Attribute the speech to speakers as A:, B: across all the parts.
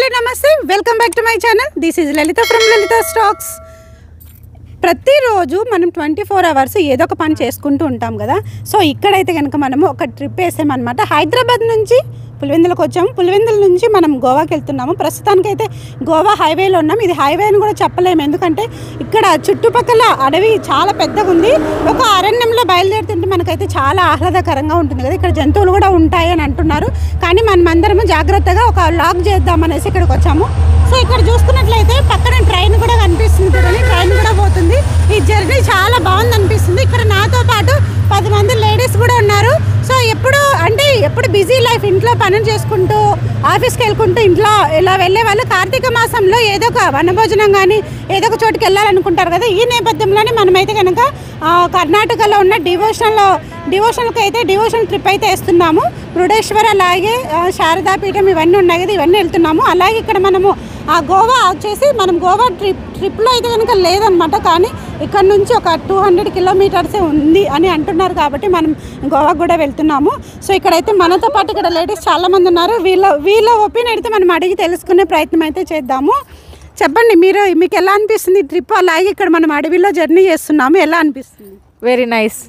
A: అండి, నమస్తే, welcome back to my channel. This is Lalitha from Lalitha stocks. ప్రతిరోజు మనం 24 అవర్స్ ఏదో ఒక పని చేసుకుంటూ ఉంటాం కదా. సో ఇక్కడైతే కనుక మనము ఒక ట్రిప్ వేసామన్నమాట. హైదరాబాద్ నుంచి పులివెందులకు వచ్చాము. పులివెందుల నుంచి మనం గోవాకి వెళ్తున్నాము. ప్రస్తుతానికైతే గోవా హైవేలో ఉన్నాం. ఇది హైవే అని కూడా చెప్పలేము, ఎందుకంటే ఇక్కడ చుట్టుపక్కల అడవి చాలా పెద్దగా ఉంది. ఒక అరణ్యంలో బయలుదేరుతుంటే మనకైతే చాలా ఆహ్లాదకరంగా ఉంటుంది కదా. ఇక్కడ జంతువులు కూడా ఉంటాయి అని అంటున్నారు, కానీ మనమందరము జాగ్రత్తగా ఒక లాగ్ చేద్దామనేసి ఇక్కడికి వచ్చాము. సో ఇక్కడ చూసుకున్నట్లయితే పక్కన ట్రైన్ కూడా కనిపిస్తుంది చూడండి, ట్రైన్ కూడా పోతుంది. ఈ జర్నీ చాలా బాగుంది అనిపిస్తుంది. ఇక్కడ నాతో పాటు 10 మంది లేడీస్ కూడా ఉన్నారు. సో ఎప్పుడు బిజీ లైఫ్, ఇంట్లో పనులు చేసుకుంటూ ఆఫీస్కి వెళ్ళుకుంటూ ఇంట్లో ఇలా వెళ్ళే వాళ్ళు కార్తీక మాసంలో ఏదో ఒక వనభోజనం కానీ ఏదో ఒక చోటుకి వెళ్ళాలనుకుంటారు కదా. ఈ నేపథ్యంలోనే మనమైతే కనుక కర్ణాటకలో ఉన్న డివోషనల్కి అయితే డివోషనల్ ట్రిప్ అయితే వేస్తున్నాము. మురుడేశ్వర్ అలాగే శారదాపీఠం ఇవన్నీ ఉన్నాయి కదా, ఇవన్నీ వెళ్తున్నాము. అలాగే ఇక్కడ మనము గోవా వచ్చేసి మనం గోవా ట్రిప్లో అయితే కనుక లేదనమాట, కానీ ఇక్కడ నుంచి ఒక 200 కిలోమీటర్సే ఉంది అని అంటున్నారు, కాబట్టి మనం గోవా కూడా వెళ్తున్నాము. సో ఇక్కడైతే మనతో పాటు ఇక్కడ లేడీస్ చాలామంది ఉన్నారు. వీళ్ళ ఒపీనియన్ అయితే మనం అడిగి తెలుసుకునే ప్రయత్నం అయితే చేద్దాము. చెప్పండి, మీకు ఎలా అనిపిస్తుంది ట్రిప్? అలాగే ఇక్కడ మనం అడవిలో జర్నీ చేస్తున్నాము, ఎలా అనిపిస్తుంది?
B: వెరీ నైస్,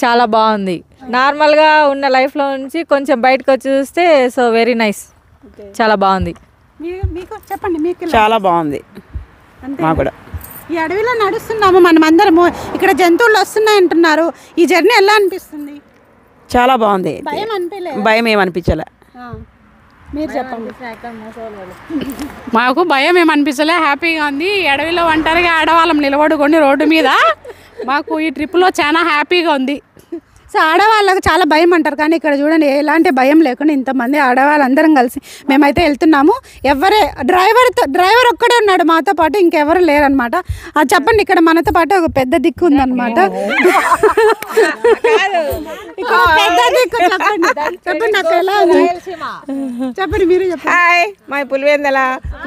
B: చాలా బాగుంది. నార్మల్గా ఉన్న లైఫ్లో నుంచి కొంచెం బయటకు వచ్చి చూస్తే సో వెరీ నైస్, చాలా బాగుంది.
A: మీకు చెప్పండి, మీకు
C: చాలా బాగుంది. మాకు కూడా
A: ఈ అడవిలో నడుస్తున్నాము మనం అందరము, ఇక్కడ జంతువులు వస్తున్నాయి అంటున్నారు. ఈ జర్నీ ఎలా అనిపిస్తుంది?
C: చాలా బాగుంది.
A: భయం అనిపించలేదు?
C: భయం ఏమనిపించలే.
A: మీరు చెప్పండి.
D: మాకు భయం ఏమనిపించలే, హ్యాపీగా ఉంది. అడవిలో ఒంటరిగా ఆడవాళ్ళం నిలబడుకొని రోడ్డు మీద, మాకు ఈ ట్రిప్లో చాలా హ్యాపీగా ఉంది.
A: సో ఆడవాళ్ళకి చాలా భయం అంటారు, కానీ ఇక్కడ చూడండి ఎలాంటి భయం లేకుండా ఇంతమంది ఆడవాళ్ళందరం కలిసి మేమైతే వెళ్తున్నాము. డ్రైవర్ ఒక్కడే ఉన్నాడు మాతో పాటు, ఇంకెవరు లేరనమాట. చెప్పండి, ఇక్కడ మనతో పాటు ఒక పెద్ద దిక్కు ఉందన్నమాట. పెద్ద దిక్కు చెప్పండి నాకు ఎలా ఉంది, చెప్పండి మీరు చెప్పండి.
C: హాయ్, మా పులివెందుల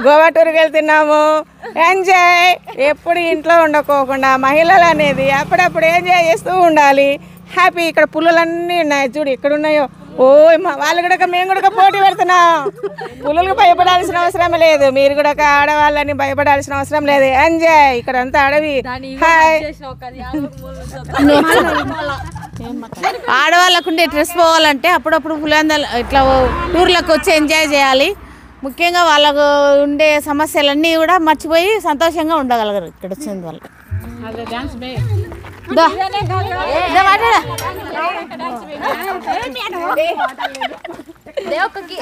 C: గోవా టూర్కి వెళ్తున్నాము. ఎంజాయ్. ఎప్పుడు ఇంట్లో ఉండకోకుండా మహిళలు అనేది అప్పుడప్పుడు ఎంజాయ్ చేస్తూ ఉండాలి. హ్యాపీ. ఇక్కడ పుల్లలన్నీ ఉన్నాయి చూడు, ఎక్కడ ఉన్నాయో. ఓ వాళ్ళు కూడా మేము కూడా పోటీ పెడుతున్నాం. పుల్లలకు భయపడాల్సిన అవసరం లేదు, మీరు కూడా ఆడవాళ్ళని భయపడాల్సిన అవసరం లేదు. ఎంజాయ్. ఇక్కడ అంతా అడవి. హాయ్.
E: ఆడవాళ్ళకు ఉండే స్ట్రెస్ పోవాలంటే అప్పుడప్పుడు పులివెందుల ఇట్లా టూర్లకు వచ్చి ఎంజాయ్ చేయాలి. ముఖ్యంగా వాళ్ళకు ఉండే సమస్యలన్నీ కూడా మర్చిపోయి సంతోషంగా ఉండగలగరు ఇక్కడ వచ్చింది వాళ్ళు.
B: దేవకకి